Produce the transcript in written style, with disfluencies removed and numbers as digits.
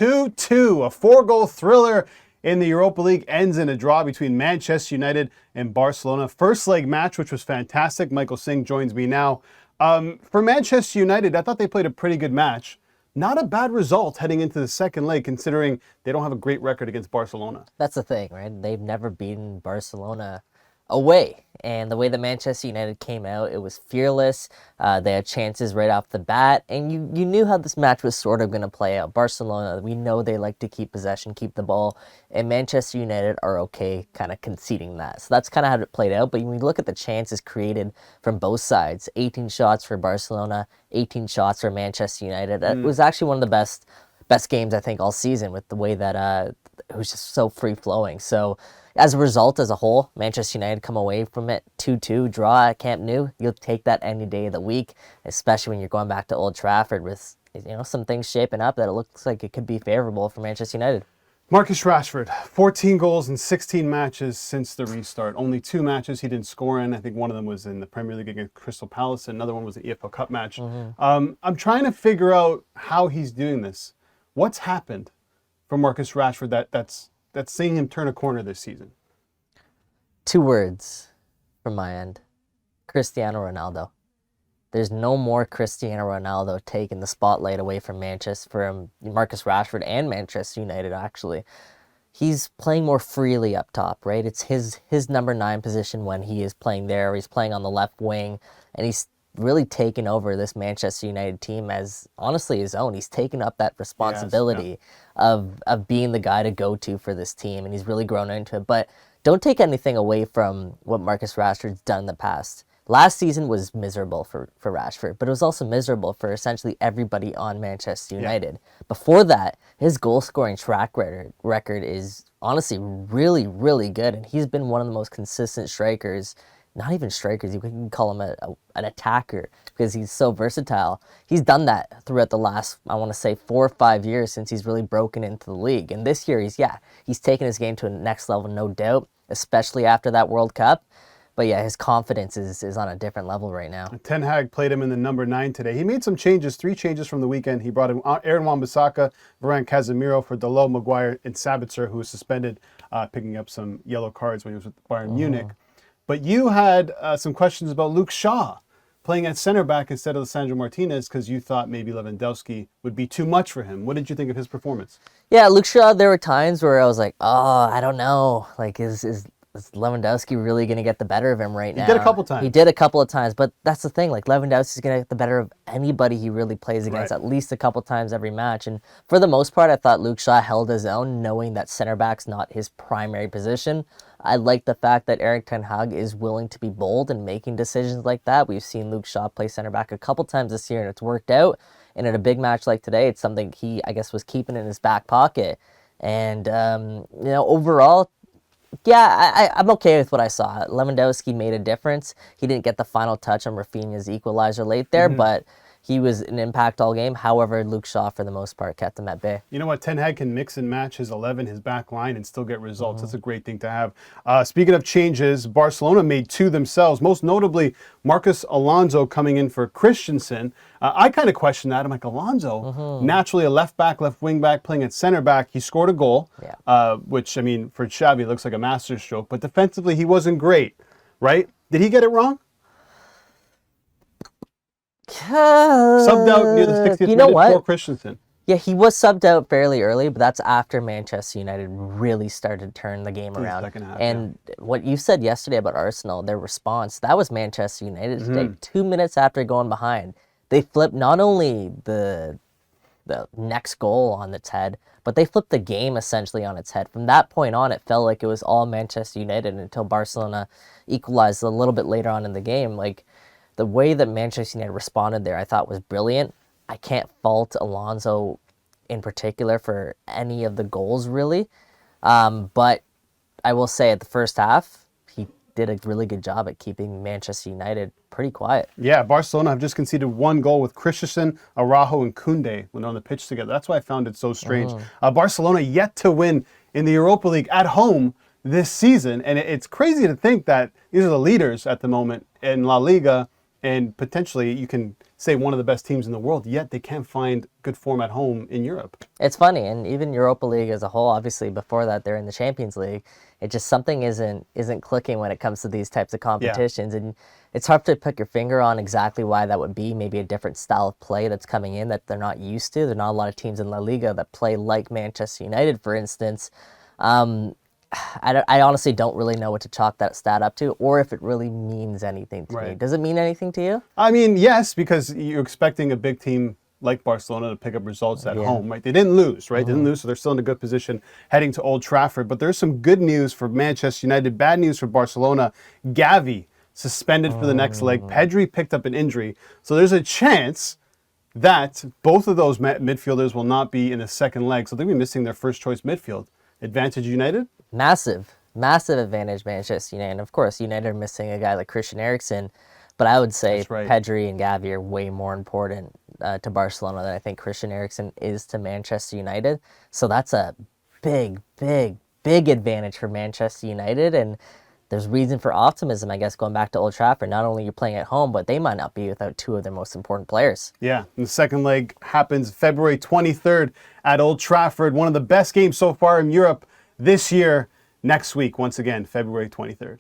2-2. A 4-goal thriller in the Europa League ends in a draw between Manchester United and Barcelona. First leg match, which was fantastic. Michael Singh joins me now. For Manchester United, I thought they played a pretty good match. Not a bad result heading into the second leg, considering they don't have a great record against Barcelona. That's the thing, right? They've never beaten Barcelona away. And the way that Manchester United came out, it was fearless. They had chances right off the bat. And you knew how this match was sort of going to play out. Barcelona, we know they like to keep possession, keep the ball. And Manchester United are okay kind of conceding that. So that's kind of how it played out. But when you look at the chances created from both sides, 18 shots for Barcelona, 18 shots for Manchester United. It was actually one of the best games, I think, all season, with the way that it was just so free-flowing. So as a result, as a whole, Manchester United come away from it 2-2 draw at Camp Nou. You'll take that any day of the week, especially when you're going back to Old Trafford with some things shaping up that it looks like it could be favorable for Manchester United. Marcus Rashford, 14 goals in 16 matches since the restart. Only 2 matches he didn't score in. I think one of them was in the Premier League against Crystal Palace. Another one was the EFL Cup match. I'm trying to figure out how he's doing this. What's happened for Marcus Rashford that's seeing him turn a corner this season? 2 words from my end. Cristiano Ronaldo. There's no more Cristiano Ronaldo taking the spotlight away from Marcus Rashford and Manchester United, actually. He's playing more freely up top, right? It's his number 9 position when he is playing there. He's playing on the left wing, and he's really taken over this Manchester United team as, honestly, his own. He's taken up that responsibility of being the guy to go to for this team, and he's really grown into it. But don't take anything away from what Marcus Rashford's done in the past. Last season was miserable for Rashford, but it was also miserable for essentially everybody on Manchester United. Before that, his goal-scoring track record is honestly really, really good, and he's been one of the most consistent strikers. Not even strikers, you can call him an attacker because he's so versatile. He's done that throughout the last, I want to say, 4 or 5 years since he's really broken into the league. And this year, he's taken his game to a next level, no doubt, especially after that World Cup. But yeah, his confidence is on a different level right now. Ten Hag played him in the number 9 today. He made some changes, 3 changes from the weekend. He brought in Aaron Wan-Bissaka, Varane, Casemiro for Dalot, Maguire, and Sabitzer, who was suspended, picking up some yellow cards when he was with Bayern Munich. But you had some questions about Luke Shaw playing at center back instead of Lisandro Martinez because you thought maybe Lewandowski would be too much for him. What did you think of his performance? Yeah, Luke Shaw, there were times where I was like, I don't know. Like, is Lewandowski really going to get the better of him right now? He did a couple times. He did a couple of times, but that's the thing. Like, Lewandowski's going to get the better of anybody he really plays against at least a couple times every match. And for the most part, I thought Luke Shaw held his own, knowing that center back's not his primary position. I like the fact that Erik ten Hag is willing to be bold and making decisions like that. We've seen Luke Shaw play center back a couple times this year, and it's worked out. And in a big match like today, it's something he, I guess, was keeping in his back pocket. And, overall, I'm okay with what I saw. Lewandowski made a difference. He didn't get the final touch on Rafinha's equalizer late there, but he was an impact all game. However, Luke Shaw, for the most part, kept him at bay. You know what? Ten Hag can mix and match his 11, his back line, and still get results. That's a great thing to have. Speaking of changes, Barcelona made 2 themselves, most notably Marcos Alonso coming in for Christensen. I kind of questioned that. I'm like, Alonso, naturally a left back, left wing back, playing at center back. He scored a goal, which, I mean, for Xavi, looks like a masterstroke. But defensively, he wasn't great, right? Did he get it wrong? Subbed out near the 60th minute for Christensen. Yeah, he was subbed out fairly early, but that's after Manchester United really started to turn the game around. And what you said yesterday about Arsenal, their response, that was Manchester United today. 2 minutes after going behind, they flipped not only the next goal on its head, but they flipped the game essentially on its head. From that point on, it felt like it was all Manchester United until Barcelona equalized a little bit later on in the game. Like, the way that Manchester United responded there, I thought was brilliant. I can't fault Alonso in particular for any of the goals, really. But I will say at the first half, he did a really good job at keeping Manchester United pretty quiet. Yeah, Barcelona have just conceded 1 goal with Christensen, Araujo, and Koundé when on the pitch together. That's why I found it so strange. Barcelona yet to win in the Europa League at home this season. And it's crazy to think that these are the leaders at the moment in La Liga, and potentially you can say one of the best teams in the world, yet they can't find good form at home in Europe. It's funny, and even Europa League as a whole, obviously before that they're in the Champions League. It just something isn't clicking when it comes to these types of competitions, and it's hard to put your finger on exactly why that would be. Maybe a different style of play that's coming in that they're not used to. There's not a lot of teams in La Liga that play like Manchester United, for instance. I honestly don't really know what to chalk that stat up to, or if it really means anything to me. Does it mean anything to you? I mean, yes, because you're expecting a big team like Barcelona to pick up results at home, right? They didn't lose, right? They didn't lose, so they're still in a good position heading to Old Trafford. But there's some good news for Manchester United, bad news for Barcelona. Gavi suspended for the next leg. Pedri picked up an injury. So there's a chance that both of those midfielders will not be in the second leg. So they'll be missing their first choice midfield. Advantage United? Massive advantage Manchester United. And of course, United are missing a guy like Christian Eriksen, but I would say Pedri and Gavi are way more important to Barcelona than I think Christian Eriksen is to Manchester United. So that's a big advantage for Manchester United, and there's reason for optimism, I guess, going back to Old Trafford. Not only you're playing at home, but they might not be without two of their most important players. Yeah, and the second leg happens February 23rd at Old Trafford. One of the best games so far in Europe this year. Next week, once again, February 23rd.